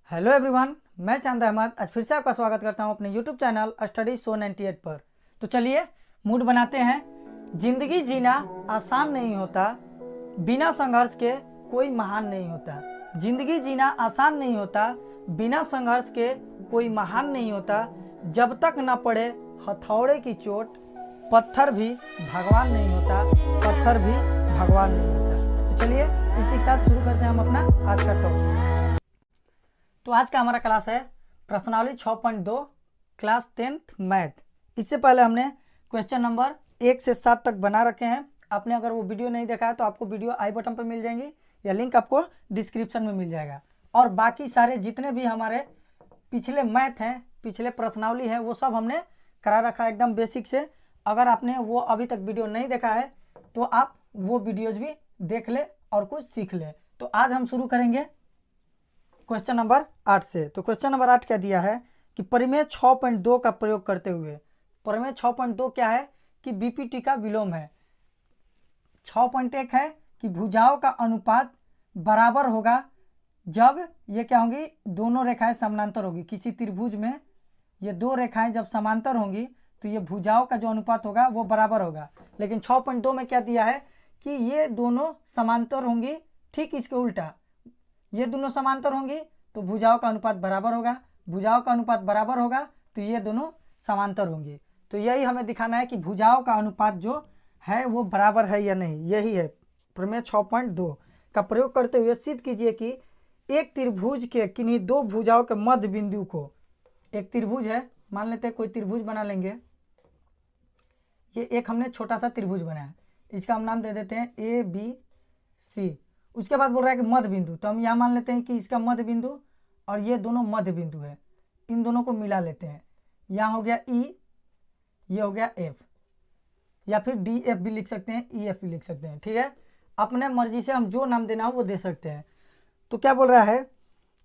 Hello everyone, मैं चांद अहमद आज फिर से आपका स्वागत करता हूं अपने यूट्यूब चैनल स्टडी शो 98 पर। तो चलिए मूड बनाते हैं। जिंदगी जीना आसान नहीं होता, बिना संघर्ष के कोई महान नहीं होता। जिंदगी जीना आसान नहीं होता, बिना संघर्ष के कोई महान नहीं होता। जब तक न पड़े हथौड़े की चोट, पत्थर भी भगवान नहीं होता, पत्थर भी भगवान नहीं होता। तो चलिए इसी के साथ शुरू करते हैं हम अपना आज का टॉपिक। तो आज का हमारा क्लास है प्रश्नावली 6.2 क्लास 10th मैथ। इससे पहले हमने क्वेश्चन नंबर 1 से 7 तक बना रखे हैं। आपने अगर वो वीडियो नहीं देखा है तो आपको वीडियो आई बटन पर मिल जाएंगी या लिंक आपको डिस्क्रिप्शन में मिल जाएगा। और बाकी सारे जितने भी हमारे पिछले मैथ हैं, पिछले प्रश्नावली हैं, वो सब हमने करा रखा है एकदम बेसिक से। अगर आपने वो अभी तक वीडियो नहीं देखा है तो आप वो वीडियोज भी देख ले और कुछ सीख ले। तो आज हम शुरू करेंगे क्वेश्चन नंबर 8 से। तो क्वेश्चन नंबर 8 क्या दिया है कि परिमेय 6.2 का प्रयोग करते हुए, परिमेय 6.2 क्या है कि बीपीटी का विलोम है। 6.1 है कि भुजाओं का अनुपात बराबर होगा जब ये क्या होंगी, दोनों रेखाएं समानांतर होगी। किसी त्रिभुज में ये दो रेखाएं जब समांतर होंगी तो ये भुजाओं का जो अनुपात होगा वो बराबर होगा। लेकिन 6.2 में क्या दिया है कि ये दोनों समांतर होंगी, ठीक इसके उल्टा। ये दोनों समांतर होंगी तो भुजाओं का अनुपात बराबर होगा, भुजाओं का अनुपात बराबर होगा तो ये दोनों समांतर होंगी। तो यही हमें दिखाना है कि भुजाओं का अनुपात जो है वो बराबर है या नहीं। यही है प्रमेय 6.2 का प्रयोग करते हुए सिद्ध कीजिए कि एक त्रिभुज के किन्हीं दो भुजाओं के मध्य बिंदु को, एक त्रिभुज है, मान लेते हैं कोई त्रिभुज बना लेंगे। ये एक हमने छोटा सा त्रिभुज बनाया, इसका हम नाम दे देते हैं ABC। उसके बाद बोल रहा है कि मध्य बिंदु, तो हम यहाँ मान लेते हैं कि इसका मध्य बिंदु और ये दोनों मध्य बिंदु है, इन दोनों को मिला लेते हैं। यहाँ हो गया E, ये हो गया F, या फिर DF भी लिख सकते हैं, EF भी लिख सकते हैं। ठीक है, अपने मर्जी से हम जो नाम देना हो वो दे सकते हैं। तो क्या बोल रहा है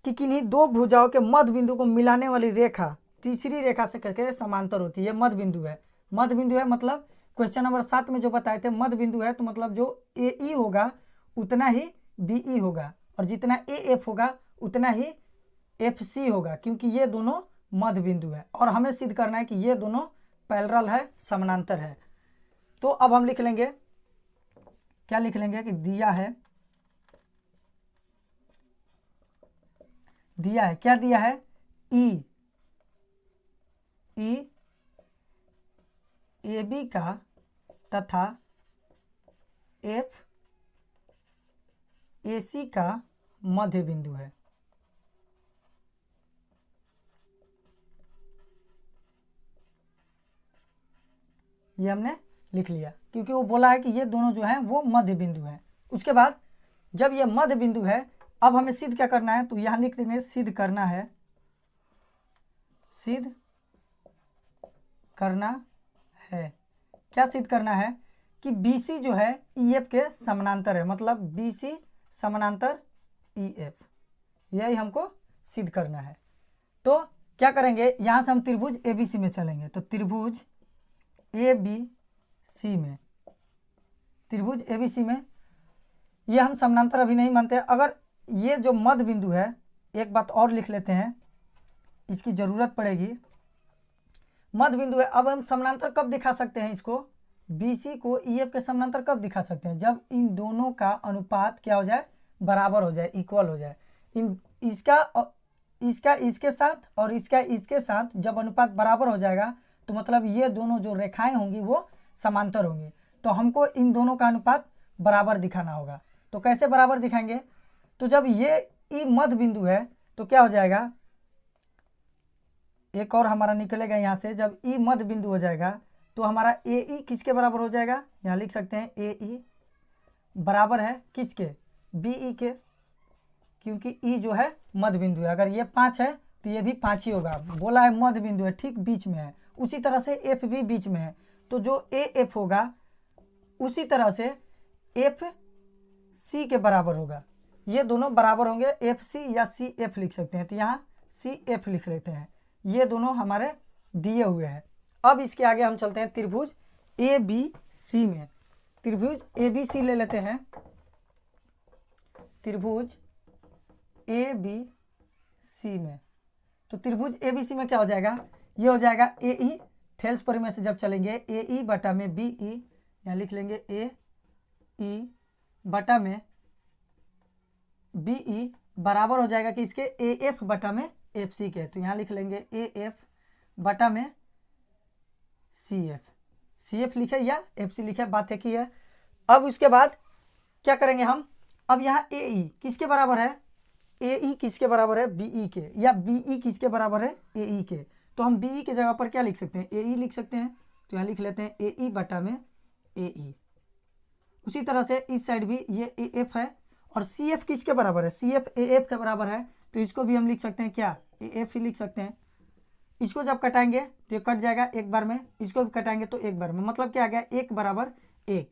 कि किन्हीं दो भुजाओं के मध्य बिंदु को मिलाने वाली रेखा तीसरी रेखा से करके समांतर होती है। मध्य बिंदु है, मध्य बिंदु है मतलब क्वेश्चन नंबर 7 में जो बताए थे मध्य बिंदु है, तो मतलब जो AE होगा उतना ही BE होगा और जितना AF होगा उतना ही FC होगा, क्योंकि ये दोनों मध्य बिंदु है और हमें सिद्ध करना है कि ये दोनों पैरेलल है, समानांतर है। तो अब हम लिख लेंगे, क्या लिख लेंगे कि दिया है क्या दिया है E AB का तथा F AC का मध्य बिंदु है। ये हमने लिख लिया क्योंकि वो बोला है कि ये दोनों जो हैं वो मध्य बिंदु हैं। उसके बाद जब ये मध्य बिंदु है, अब हमें सिद्ध क्या करना है, तो यहाँ लिख देंगे सिद्ध करना है, सिद्ध करना है। क्या सिद्ध करना है कि BC जो है EF के समानांतर है, मतलब BC समानांतर EF, यही हमको सिद्ध करना है। तो क्या करेंगे, यहाँ से हम त्रिभुज ABC में चलेंगे। तो त्रिभुज ABC में, त्रिभुज ABC में ये हम समानांतर अभी नहीं मानते। अगर ये जो मध्य बिंदु है, एक बात और लिख लेते हैं, इसकी ज़रूरत पड़ेगी। मध्य बिंदु है, अब हम समानांतर कब दिखा सकते हैं इसको, BC को EF के समानांतर कब दिखा सकते हैं, जब इन दोनों का अनुपात क्या हो जाए, बराबर हो जाए, इक्वल हो जाए। इसका इसके साथ और इसका इसके साथ जब अनुपात बराबर हो जाएगा तो मतलब ये दोनों जो रेखाएं होंगी वो समांतर होंगी। तो हमको इन दोनों का अनुपात बराबर दिखाना होगा। तो कैसे बराबर दिखाएंगे, तो जब ये E मध्य बिंदु है तो क्या हो जाएगा, एक और हमारा निकलेगा यहाँ से, जब E मध्य बिंदु हो जाएगा तो हमारा AE किसके बराबर हो जाएगा, यहाँ लिख सकते हैं AE बराबर है किसके, BE के, क्योंकि E जो है मध्य बिंदु है। अगर ये 5 है तो ये भी 5 ही होगा, बोला है मध्य बिंदु है, ठीक बीच में है। उसी तरह से F भी बीच में है, तो जो AF होगा उसी तरह से FC के बराबर होगा। ये दोनों बराबर होंगे, FC या CF लिख सकते हैं, तो यहाँ CF लिख लेते हैं। ये दोनों हमारे दिए हुए हैं। अब इसके आगे हम चलते हैं त्रिभुज ABC में। त्रिभुज ABC ले लेते हैं, त्रिभुज ABC सी में। तो त्रिभुज ए बी सी में क्या हो जाएगा, ये हो जाएगा ए ई, थेल्स परिमेय से जब चलेंगे ए ई बटा में बी ई, यहाँ लिख लेंगे ए ई बटा में बी ई बराबर हो जाएगा कि इसके ए एफ बटा में एफ सी के। तो यहाँ लिख लेंगे ए एफ बटा में सी एफ लिखे या एफ सी लिखे, बात एक ही है। अब उसके बाद क्या करेंगे हम, अब यहाँ ए ई किसके बराबर है, ए ई किसके बराबर है, बी ई के, या बी ई किसके बराबर है, ए ई के। तो हम बी ई के जगह पर क्या लिख सकते हैं, ए ई लिख सकते हैं। तो यहाँ लिख लेते हैं ए ई बटा में ए ई। उसी तरह से इस साइड भी ये ए एफ है, और सी एफ किसके बराबर है, सी एफ ए एफ के बराबर है। तो इसको भी हम लिख सकते हैं क्या, ए एफ ही लिख सकते हैं। इसको जब कटाएंगे तो ये कट जाएगा एक बार में, इसको भी कटाएंगे तो एक बार में, मतलब क्या आ गया, एक बराबर एक।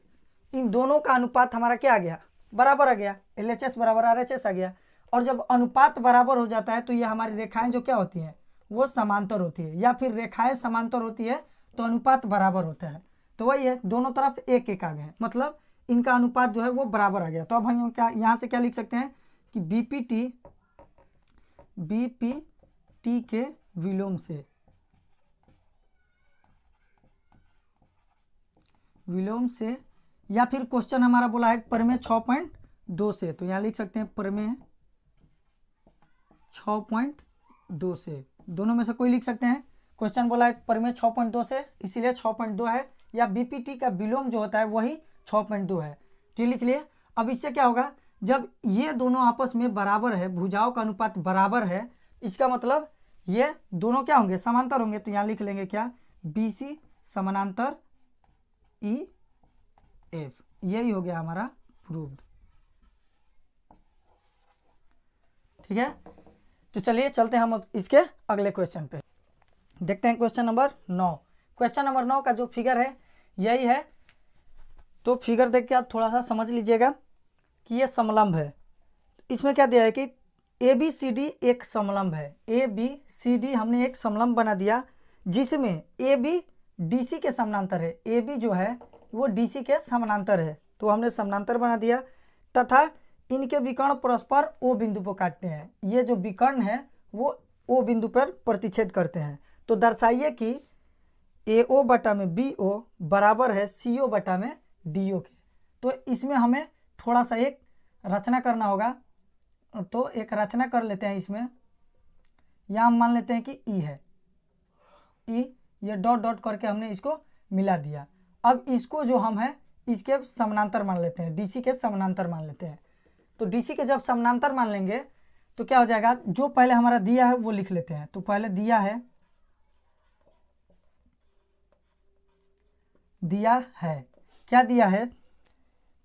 इन दोनों का अनुपात हमारा क्या आ गया, बराबर आ गया, LHS बराबर RHS आ गया। और जब अनुपात बराबर हो जाता है तो ये हमारी रेखाएं जो क्या होती हैं, वो समांतर होती है, या फिर रेखाएं समांतर होती है तो अनुपात बराबर होता है। तो वही है, दोनों तरफ एक एक आ गए, मतलब इनका अनुपात जो है वो बराबर आ गया। तो अब हम क्या यहाँ से क्या लिख सकते हैं कि बीपीटी के विलोम से, या फिर क्वेश्चन हमारा बोला है परिमेय 6.2 से, तो यहाँ लिख सकते हैं परिमेय 6.2 से, दोनों में से कोई लिख सकते हैं। क्वेश्चन बोला है परिमेय 6.2 से, इसीलिए 6.2 है, या बीपीटी का विलोम जो होता है वही 6.2 है। तो ये लिख लिए। अब इससे क्या होगा, जब ये दोनों आपस में बराबर है, भुजाओं का अनुपात बराबर है, इसका मतलब ये दोनों क्या होंगे, समांतर होंगे। तो यहाँ लिख लेंगे क्या, BC समानांतर EF, यही हो गया हमारा प्रूव्ड। ठीक है, तो चलिए चलते हैं हम अब इसके अगले क्वेश्चन पे, देखते हैं क्वेश्चन नंबर 9। क्वेश्चन नंबर 9 का जो फिगर है यही है। तो फिगर देख के आप थोड़ा सा समझ लीजिएगा कि ये समलंब है। इसमें क्या दिया है कि ABCD एक समलंब है, ABCD हमने एक समलंब बना दिया, जिसमें AB DC के समानांतर है, AB जो है वो DC के समानांतर है। तो हमने समानांतर बना दिया, तथा इनके विकर्ण परस्पर O बिंदु पर काटते हैं। ये जो विकर्ण है वो O बिंदु पर प्रतिच्छेद करते हैं। तो दर्शाइए कि AO बटा में BO बराबर है CO बटा में DO के। तो इसमें हमें थोड़ा सा एक रचना करना होगा, तो एक रचना कर लेते हैं। इसमें यहाँ हम मान लेते हैं कि E है, E, ये डॉट डॉट करके हमने इसको मिला दिया। अब इसको जो हम है इसके समानांतर मान लेते हैं, DC के समानांतर मान लेते हैं। तो DC के जब समानांतर मान लेंगे तो क्या हो जाएगा, जो पहले हमारा दिया है वो लिख लेते हैं। तो पहले दिया है क्या दिया है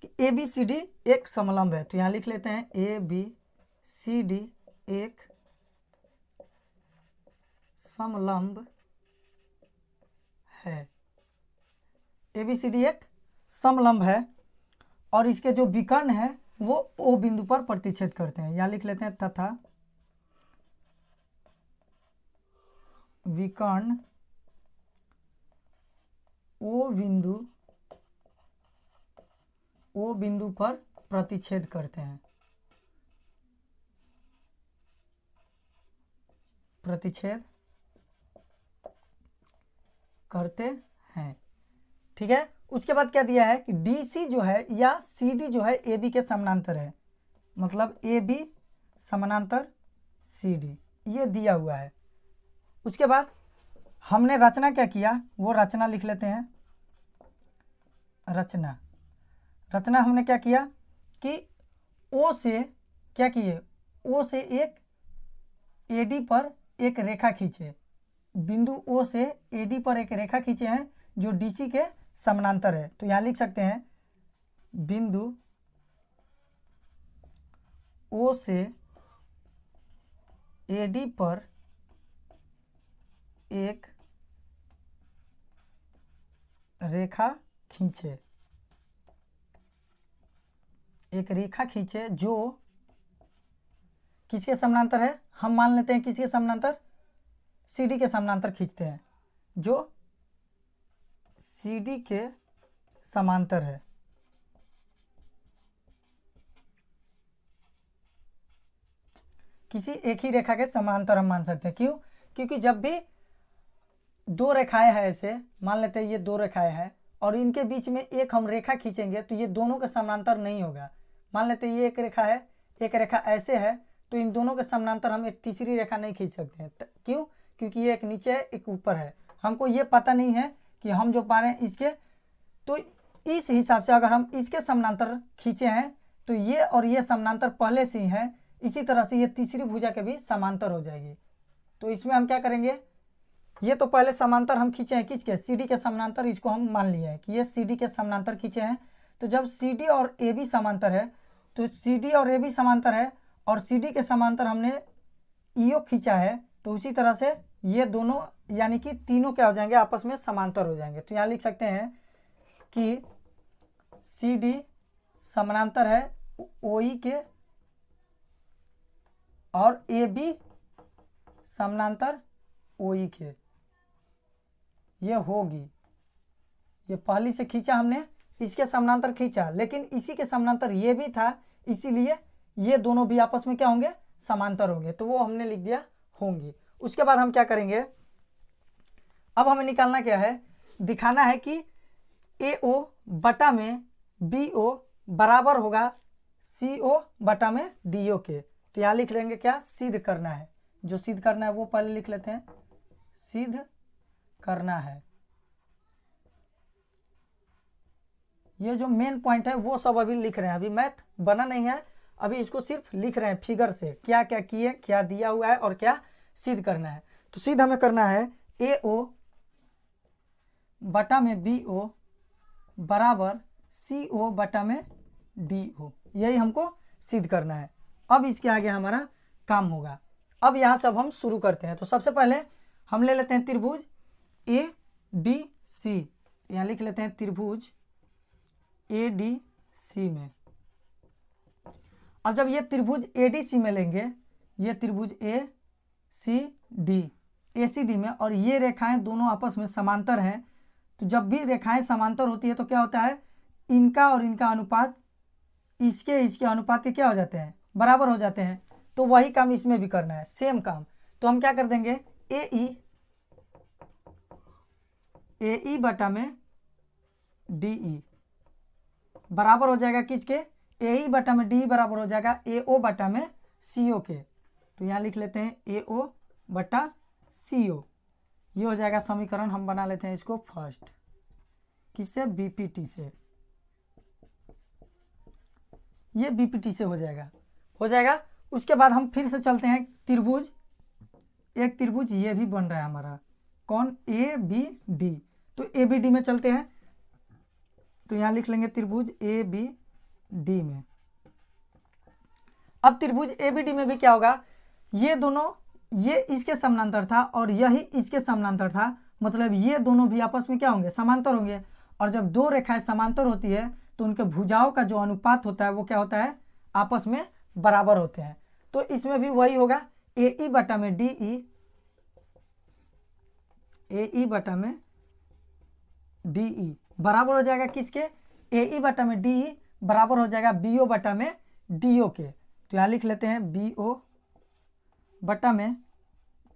कि ABCD एक समलंब है। तो यहाँ लिख लेते हैं ABCD एक समलंब है, ABCD एक समलंब है, और इसके जो विकर्ण है वो O बिंदु पर प्रतिच्छेद करते हैं। यहाँ लिख लेते हैं तथा विकर्ण O बिंदु पर प्रतिच्छेद करते हैं, ठीक है। उसके बाद क्या दिया है कि DC जो है या CD जो है AB के समानांतर है, मतलब AB समानांतर CD, ये दिया हुआ है। उसके बाद हमने रचना क्या किया, वो रचना लिख लेते हैं। रचना हमने क्या किया कि O से क्या किए, O से एक AD पर एक रेखा खींचे, बिंदु O से AD पर एक रेखा खींचे हैं जो DC के समानांतर है। तो यहाँ लिख सकते हैं बिंदु O से AD पर एक रेखा खींचे, जो किसके समानांतर है, हम मान लेते हैं किसके समानांतर, CD के समानांतर खींचते हैं, जो CD के समांतर है। किसी एक ही रेखा के समांतर हम मान सकते हैं। क्यों? क्योंकि जब भी दो रेखाएं हैं, ऐसे मान लेते हैं ये दो रेखाएं हैं और इनके बीच में एक हम रेखा खींचेंगे तो ये दोनों के समानांतर नहीं होगा। मान लेते हैं ये एक रेखा है, एक रेखा ऐसे है, तो इन दोनों के समानांतर हम एक तीसरी रेखा नहीं खींच सकते हैं। क्यों? क्योंकि ये एक नीचे है, एक ऊपर है। हमको ये पता नहीं है कि हम जो पा रहे हैं इसके, तो इस हिसाब से अगर हम इसके समानांतर खींचे हैं तो ये और ये समानांतर पहले से ही है, इसी तरह से ये तीसरी भुजा के भी समांतर हो जाएगी। तो इसमें हम क्या करेंगे, ये तो पहले समांतर हम खींचे हैं किसके, सी डी के समानांतर, इसको हम मान लिए हैं कि ये सी डी के समानांतर खींचे हैं। तो जब सी डी और ए बी समांतर है, तो सी डी और ए बी समांतर है और सी डी के समांतर हमने ईओ खींचा है, तो उसी तरह से ये दोनों यानी कि तीनों क्या हो जाएंगे, आपस में समांतर हो जाएंगे। तो यहाँ लिख सकते हैं कि सी डी समानांतर है ओ ई के और ए बी समानांतर ओ ई के। ये होगी, ये पहली से खींचा हमने, इसके समानांतर खींचा, लेकिन इसी के समानांतर ये भी था, इसीलिए ये दोनों भी आपस में क्या होंगे, समांतर होंगे। तो वो हमने लिख दिया होंगी। उसके बाद हम क्या करेंगे, अब हमें निकालना क्या है, दिखाना है कि ए ओ बटा में बी ओ बराबर होगा सी ओ बटा में डी ओ के। तो यहाँ लिख लेंगे क्या, सिद्ध करना है। जो सिद्ध करना है वो पहले लिख लेते हैं, सिद्ध करना है। ये जो मेन पॉइंट है वो सब अभी लिख रहे हैं, अभी मैथ बना नहीं है, अभी इसको सिर्फ लिख रहे हैं फिगर से, क्या क्या किए, क्या दिया हुआ है और क्या सिद्ध करना है। तो सिद्ध हमें करना है ए ओ बटा में बी ओ बराबर सी ओ बटा में डी ओ, यही हमको सिद्ध करना है। अब इसके आगे हमारा काम होगा। अब यहाँ से अब हम शुरू करते हैं। तो सबसे पहले हम ले लेते हैं त्रिभुज ए डी सी, यहाँ लिख लेते हैं त्रिभुज ए डी सी में। अब जब ये त्रिभुज ए डी सी में लेंगे, ये त्रिभुज ए सी डी, ए सी डी में, और ये रेखाएं दोनों आपस में समांतर हैं, तो जब भी रेखाएं समांतर होती है तो क्या होता है, इनका और इनका अनुपात इसके अनुपात के क्या हो जाते हैं, बराबर हो जाते हैं। तो वही काम इसमें भी करना है, सेम काम। तो हम क्या कर देंगे, ए ई बटा में डी ई बराबर हो जाएगा किसके, ए ई बटा में डी बराबर हो जाएगा ए ओ बटा में सी ओ के। तो यहाँ लिख लेते हैं ए ओ बटा सी ओ, ये हो जाएगा समीकरण। हम बना लेते हैं इसको फर्स्ट, किससे, बीपीटी से। ये बीपीटी से हो जाएगा। उसके बाद हम फिर से चलते हैं त्रिभुज, एक त्रिभुज ये भी बन रहा है हमारा, कौन, ए बी डी। तो ए बी डी में चलते हैं, तो यहाँ लिख लेंगे त्रिभुज ए बी डी में। अब त्रिभुज ए बी डी में भी क्या होगा, ये दोनों, ये इसके समानांतर था और यही इसके समानांतर था, मतलब ये दोनों भी आपस में क्या होंगे, समांतर होंगे। और जब दो रेखाएं समांतर होती है तो उनके भुजाओं का जो अनुपात होता है वो क्या होता है, आपस में बराबर होते हैं। तो इसमें भी वही होगा, ए ई बटा में डी ई, ए ई बटा में डी ई बराबर हो जाएगा किसके, ए ई बटा में डी ई बराबर हो जाएगा बी ओ बटा में डी ओ के। तो यहाँ लिख लेते हैं बी ओ बटा में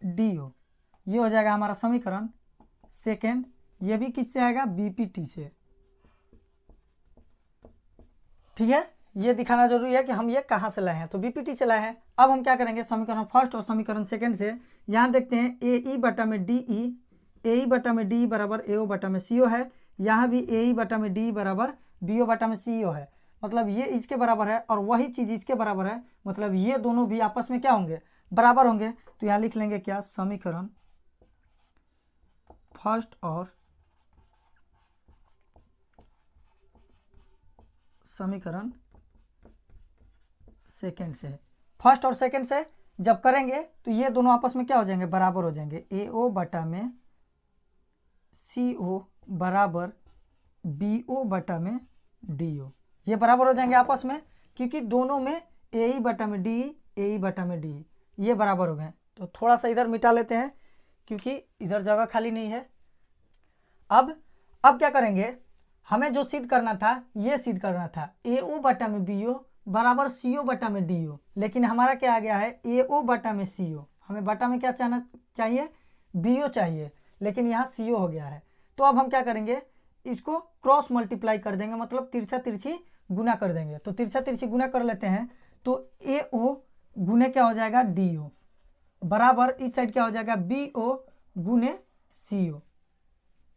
डी ओ, ये हो जाएगा हमारा समीकरण सेकेंड। ये भी किससे आएगा, बीपीटी से। ठीक है, ये दिखाना जरूरी है कि हम ये कहाँ से लाए हैं, तो बीपीटी से लाए हैं। अब हम क्या करेंगे, समीकरण फर्स्ट और समीकरण सेकेंड से। यहाँ देखते हैं ए ई बटा में डी ई, ए ई बटा में डी बराबर ए ओ बटा में सी ओ है। यहाँ भी ए ई बटा में डी बराबर बी ओ बटा में सी ओ है, मतलब ये इसके बराबर है और वही चीज़ इसके बराबर है, मतलब ये दोनों भी आपस में क्या होंगे, बराबर होंगे। तो यहाँ लिख लेंगे क्या, समीकरण फर्स्ट और समीकरण सेकेंड से। फर्स्ट और सेकेंड से जब करेंगे तो ये दोनों आपस में क्या हो जाएंगे, बराबर हो जाएंगे। ए ओ बटा में सी ओ बराबर बी ओ बटा में डी ओ, ये बराबर हो जाएंगे आपस में, क्योंकि दोनों में ए ई बटा में डी, ए ई बटा में डी, ये बराबर हो गए। तो थोड़ा सा इधर मिटा लेते हैं क्योंकि इधर जगह खाली नहीं है। अब क्या करेंगे, हमें जो सिद्ध करना था ये सिद्ध करना था, ए ओ बटा में बी ओ बराबर CO बटा में DO, लेकिन हमारा क्या आ गया है AO बटा में CO। हमें बटा में क्या चाहिए BO चाहिए, लेकिन यहाँ CO हो गया है। तो अब हम क्या करेंगे, इसको क्रॉस मल्टीप्लाई कर देंगे, मतलब तिरछा तिरछी गुना कर देंगे। तो तिरछा तिरछी गुना कर लेते हैं, तो AO गुने क्या हो जाएगा DO बराबर इस साइड क्या हो जाएगा BO गुने CO।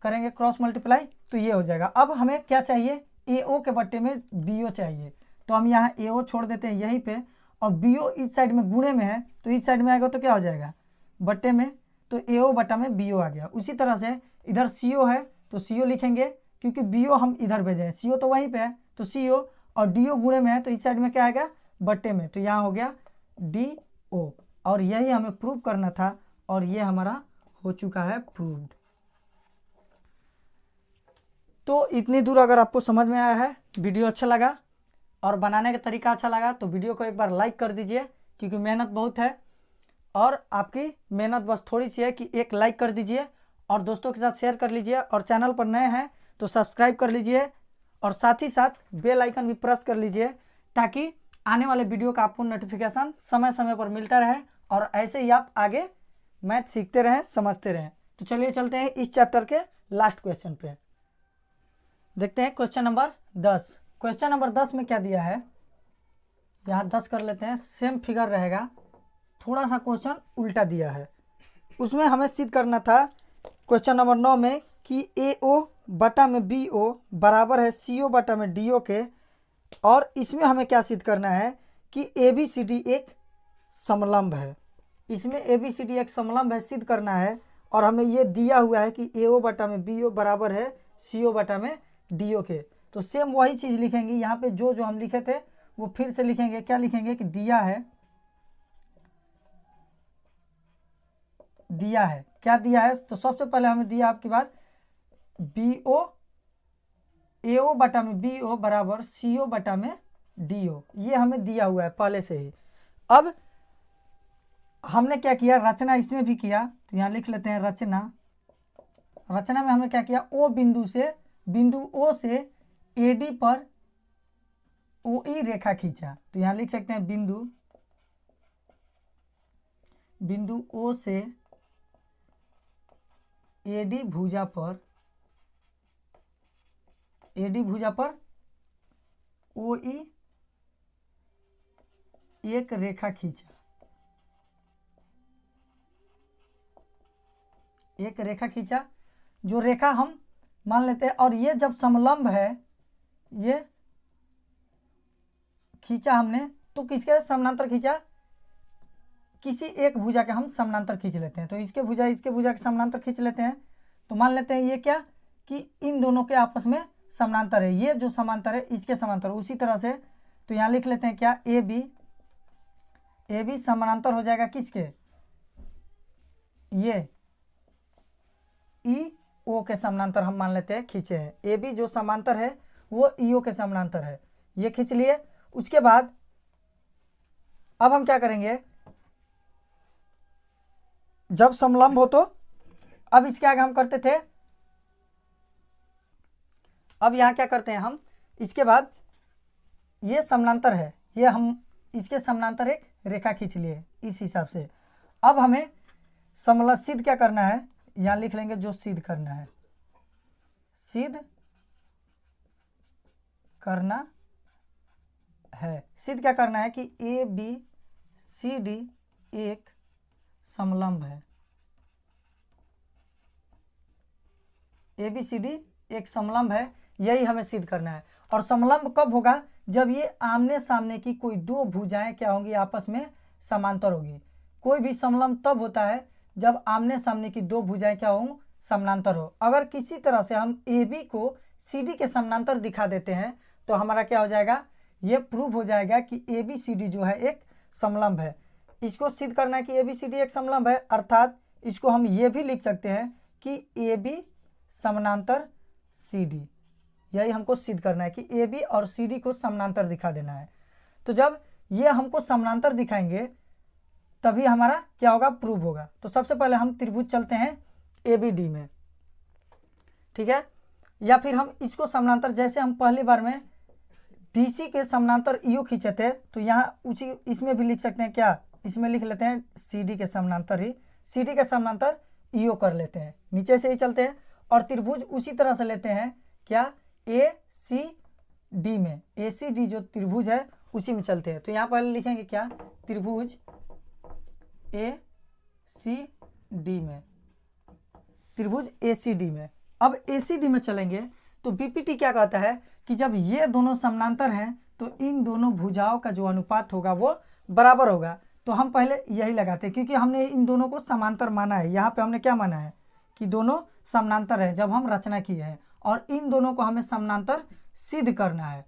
करेंगे क्रॉस मल्टीप्लाई तो ये हो जाएगा। अब हमें क्या चाहिए, AO के बट्टे में BO चाहिए, तो हम यहाँ AO छोड़ देते हैं यहीं पे, और BO इस साइड में गुणे में है तो इस साइड में आएगा तो क्या हो जाएगा बट्टे में, तो AO बटा में BO आ गया। उसी तरह से इधर CO है तो CO लिखेंगे, क्योंकि BO हम इधर भेजे हैं, CO तो वहीं पे है तो CO, और DO गुणे में है तो इस साइड में क्या आएगा बट्टे में, तो यहाँ हो गया DO। और यही हमें प्रूव करना था और ये हमारा हो चुका है प्रूव्ड। तो इतनी दूर अगर आपको समझ में आया है, वीडियो अच्छा लगा और बनाने का तरीका अच्छा लगा तो वीडियो को एक बार लाइक कर दीजिए, क्योंकि मेहनत बहुत है और आपकी मेहनत बस थोड़ी सी है कि एक लाइक कर दीजिए और दोस्तों के साथ शेयर कर लीजिए, और चैनल पर नए हैं तो सब्सक्राइब कर लीजिए और साथ ही साथ बेल आइकन भी प्रेस कर लीजिए, ताकि आने वाले वीडियो का आपको नोटिफिकेशन समय समय पर मिलता रहे और ऐसे ही आप आगे मैथ सीखते रहें, समझते रहें। तो चलिए चलते हैं इस चैप्टर के लास्ट क्वेश्चन पे। देखते हैं क्वेश्चन नंबर 10। क्वेश्चन नंबर 10 में क्या दिया है, यहाँ 10 कर लेते हैं, सेम फिगर रहेगा, थोड़ा सा क्वेश्चन उल्टा दिया है। उसमें हमें सिद्ध करना था क्वेश्चन नंबर 9 में कि AO बटा में BO बराबर है CO बटा में DO के, और इसमें हमें क्या सिद्ध करना है कि ABCD एक समलंब है। इसमें ABCD एक समलंब है सिद्ध करना है, और हमें ये दिया हुआ है कि AO बटा में BO बराबर है CO बटा में DO के। तो सेम वही चीज़ लिखेंगे, यहाँ पे जो जो हम लिखे थे वो फिर से लिखेंगे। क्या लिखेंगे कि दिया है क्या दिया है, तो सबसे पहले हमें दिया आपकी बात AO बटा में BO बराबर CO बटा में DO, ये हमें दिया हुआ है पहले से ही। अब हमने क्या किया, रचना इसमें भी किया, तो यहाँ लिख लेते हैं रचना। रचना में हमने क्या किया, बिंदु O से AD पर OE रेखा खींचा, तो यहाँ लिख सकते हैं बिंदु O से AD भुजा पर OE एक रेखा खींचा, जो रेखा हम मान लेते हैं, और ये जब समलंब है, ये खींचा हमने तो किसके समानांतर खींचा, किसी एक भुजा के हम समानांतर खींच लेते हैं। तो इसके भुजा के समानांतर खींच लेते हैं, तो मान लेते हैं ये क्या कि इन दोनों के आपस में समानांतर है, ये जो समांतर है इसके समांतर। उसी तरह से तो यहाँ लिख लेते हैं क्या, AB समानांतर हो जाएगा किसके, ये EO के समानांतर हम मान लेते हैं खींचे हैं। AB जो समांतर है वो EO के समानांतर है, ये खींच लिए। उसके बाद अब हम क्या करेंगे, जब समलंब हो तो अब इसके आगे हम करते थे, अब यहाँ क्या करते हैं हम, इसके बाद ये समानांतर है, ये हम इसके समानांतर एक रेखा खींच लिए इस हिसाब से। अब हमें समलंब सिद्ध क्या करना है, यहाँ लिख लेंगे जो सिद्ध करना है, सिद्ध क्या करना है कि ABCD एक समलंब है, ABCD एक समलंब है, यही हमें सिद्ध करना है। और समलंब कब होगा, जब ये आमने सामने की कोई दो भुजाएं क्या होंगी, आपस में समांतर होगी। कोई भी समलंब तब होता है जब आमने सामने की दो भुजाएं क्या हों, समानांतर हो। अगर किसी तरह से हम AB को CD के समानांतर दिखा देते हैं तो हमारा क्या हो जाएगा, ये प्रूव हो जाएगा कि ABCD जो है एक समलंब है। इसको सिद्ध करना है कि ABCD एक समलंब है, अर्थात इसको हम ये भी लिख सकते हैं कि AB समानांतर CD, यही हमको सिद्ध करना है कि AB और CD को समानांतर दिखा देना है। तो जब ये हमको समानांतर दिखाएंगे तभी हमारा क्या होगा, प्रूव होगा। तो सबसे पहले हम त्रिभुज चलते हैं ABD में, ठीक है, या फिर हम इसको समानांतर, जैसे हम पहली बार में DC के समानांतर EO खींचे थे, तो यहाँ उसी इसमें भी लिख सकते हैं क्या, इसमें लिख लेते हैं CD के समानांतर ही, CD के समानांतर EO कर लेते हैं, नीचे से ही चलते हैं। और त्रिभुज उसी तरह से लेते हैं क्या, ACD में, ACD जो त्रिभुज है उसी में चलते हैं। तो यहाँ पहले लिखेंगे क्या, त्रिभुज ACD में, त्रिभुज ACD में। अब ACD में चलेंगे तो BPT क्या कहता है कि जब ये दोनों समानांतर हैं तो इन दोनों भुजाओं का जो अनुपात होगा वो बराबर होगा। तो हम पहले यही लगाते हैं क्योंकि हमने इन दोनों को समांतर माना है। यहाँ पे हमने क्या माना है कि दोनों समानांतर है जब हम रचना किए हैं, और इन दोनों को हमें समानांतर सिद्ध करना है।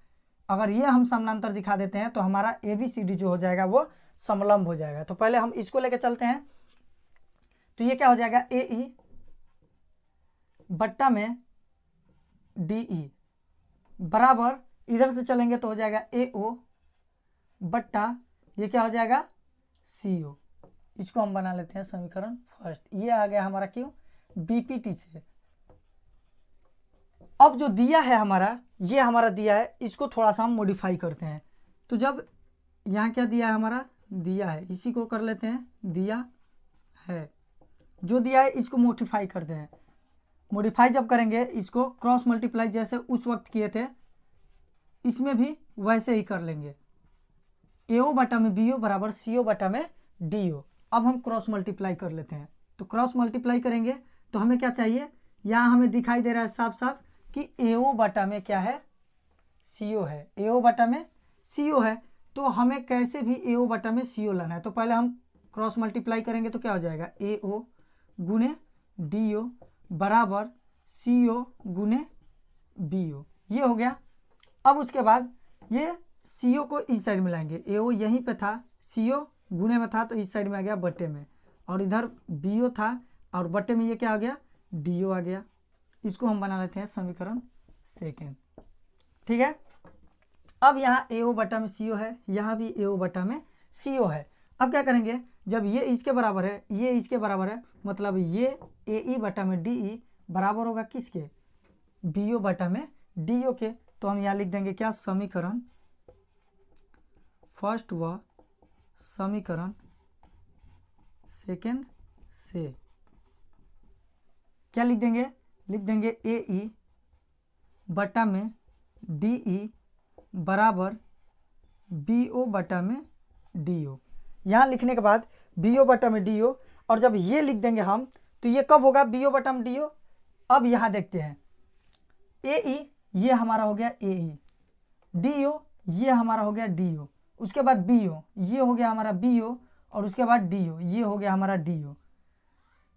अगर ये हम समानांतर दिखा देते हैं तो हमारा ABCD जो हो जाएगा वो समलंब हो जाएगा। तो पहले हम इसको लेकर चलते हैं, तो ये क्या हो जाएगा, AE बट्टा में DE बराबर, इधर से चलेंगे तो हो जाएगा AO बट्टा, ये क्या हो जाएगा, CO। इसको हम बना लेते हैं समीकरण फर्स्ट। ये आ गया हमारा क्यों, BPT से। अब जो दिया है हमारा, ये हमारा दिया है, इसको थोड़ा सा हम मॉडिफाई करते हैं। तो जब यहाँ क्या दिया है हमारा, दिया है, इसी को कर लेते हैं दिया है, जो दिया है इसको मॉडिफाई करते हैं। मॉडिफाई जब करेंगे इसको क्रॉस मल्टीप्लाई जैसे उस वक्त किए थे, इसमें भी वैसे ही कर लेंगे। AO बटा में BO बराबर CO बटा में DO। अब हम क्रॉस मल्टीप्लाई कर लेते हैं। तो क्रॉस मल्टीप्लाई करेंगे तो हमें क्या चाहिए, यहाँ हमें दिखाई दे रहा है साफ साफ कि AO बटा में क्या है, CO है, AO बटा में CO है। तो हमें कैसे भी AO बटा में CO लाना है। तो पहले हम क्रॉस मल्टीप्लाई करेंगे तो क्या हो जाएगा, AO गुने DO बराबर CO गुने BO, ये हो गया। अब उसके बाद ये CO को इस साइड में लाएंगे, AO यहीं पे था, CO गुणे में था तो इस साइड में आ गया बट्टे में, और इधर BO था और बट्टे में ये क्या आ गया, DO आ गया। इसको हम बना लेते हैं समीकरण सेकेंड, ठीक है। अब यहाँ AO बटा में CO है, यहाँ भी AO बटा में CO है। अब क्या करेंगे, जब ये इसके बराबर है, ये इसके बराबर है, मतलब ये AE बटा में DE बराबर होगा किसके, BO बटा में DO के। तो हम यहाँ लिख देंगे क्या, समीकरण फर्स्ट व समीकरण सेकेंड से क्या लिख देंगे, लिख देंगे AE बटा में DE बराबर BO बटा में DO। यहाँ लिखने के बाद BO बटा में DO, और जब ये लिख देंगे हम तो ये कब होगा, BO बटा में DO। अब यहाँ देखते हैं, AE ये हमारा हो गया AE, DO ये हमारा हो गया DO, उसके बाद BO ये हो गया हमारा BO, और उसके बाद DO ये हो गया हमारा DO।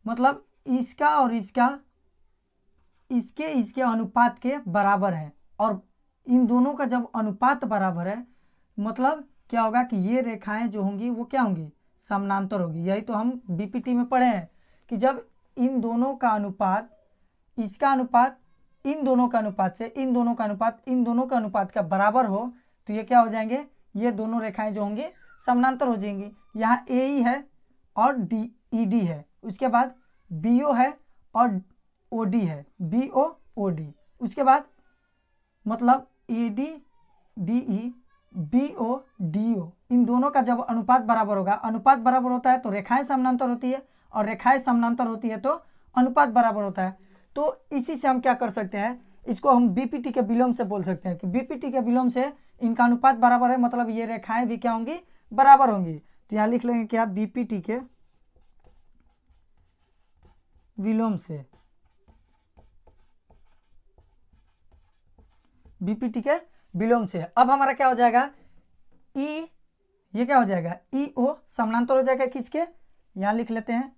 मतलब इसका और इसका इसके अनुपात के बराबर है, और इन दोनों का जब अनुपात बराबर है मतलब क्या होगा कि ये रेखाएं जो होंगी वो क्या होंगी, समानांतर होगी। यही तो हम BPT में पढ़े हैं कि जब इन दोनों का अनुपात, इसका अनुपात इन दोनों का अनुपात से, इन दोनों का अनुपात इन दोनों का अनुपात का बराबर हो तो ये क्या हो जाएंगे, ये दोनों रेखाएं जो होंगी समानांतर हो जाएंगी। यहाँ AE है और ED है, उसके बाद BO है और OD है, BO OD, उसके बाद मतलब AD DE BO DO, इन दोनों का जब अनुपात बराबर होगा, अनुपात बराबर होता है तो रेखाएं समानांतर होती है, और रेखाएं समानांतर होती है तो अनुपात बराबर होता है। तो इसी से हम क्या कर सकते हैं, इसको हम BPT के विलोम से बोल सकते हैं कि BPT के विलोम से इनका अनुपात बराबर है, मतलब ये रेखाएं भी क्या होंगी, बराबर होंगी। तो यहाँ लिख लेंगे क्या, BPT के विलोम से, BPT के विलोम से। अब हमारा क्या हो जाएगा, ये क्या हो जाएगा, EO समानांतर हो जाएगा किसके, यहाँ लिख लेते हैं,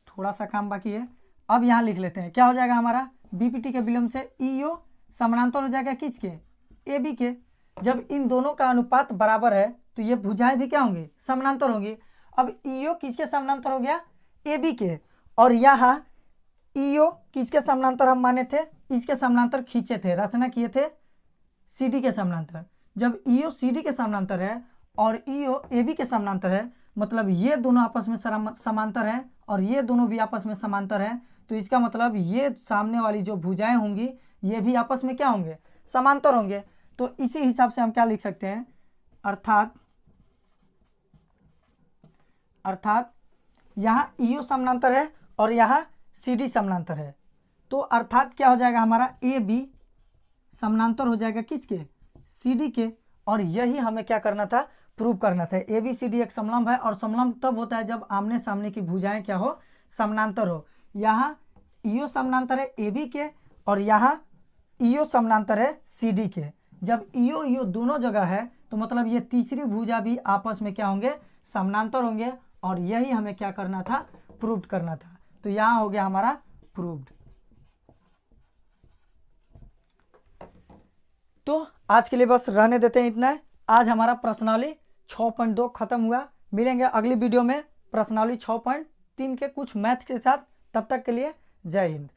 थोड़ा सा काम बाकी है। अब यहाँ लिख लेते हैं क्या हो जाएगा हमारा, BPT के विलोम से EO समानांतर हो जाएगा किसके, AB के। जब इन दोनों का अनुपात बराबर है तो ये भुजाएं भी क्या होंगी, समानांतर होंगी। अब EO किसके समानांतर हो गया, AB के, और यहाँ EO किसके समानांतर हम माने थे, इसके समानांतर खींचे थे, रचना किए थे CD के समानांतर। जब EO CD के समानांतर है और EO AB के समानांतर है, मतलब ये दोनों आपस में समांतर है और ये दोनों भी आपस में समांतर है, तो इसका मतलब ये सामने वाली जो भुजाएं होंगी ये भी आपस में क्या होंगे, समांतर होंगे। तो इसी हिसाब से हम क्या लिख सकते हैं, अर्थात यहाँ ईओ समानांतर है और यहाँ CD समानांतर है, तो अर्थात क्या हो जाएगा हमारा AB समानांतर हो जाएगा किसके, CD के। और यही हमें क्या करना था, प्रूव करना था। ABCD एक समलंब है और समलंब तब होता है जब आमने सामने की भुजाएं क्या हो, समानांतर हो। यहाँ ईओ समानांतर है AB के और यहाँ ईओ समानांतर है CD के। जब ईओ दोनों जगह है तो मतलब ये तीसरी भुजा भी आपस में क्या होंगे, समानांतर होंगे, और यही हमें क्या करना था, प्रूव करना था। तो यहाँ हो गया हमारा प्रूव्ड। तो आज के लिए बस रहने देते हैं इतना है। आज हमारा प्रश्नावली 6.2 खत्म हुआ। मिलेंगे अगली वीडियो में प्रश्नावली 6.3 के कुछ मैथ के साथ। तब तक के लिए जय हिंद।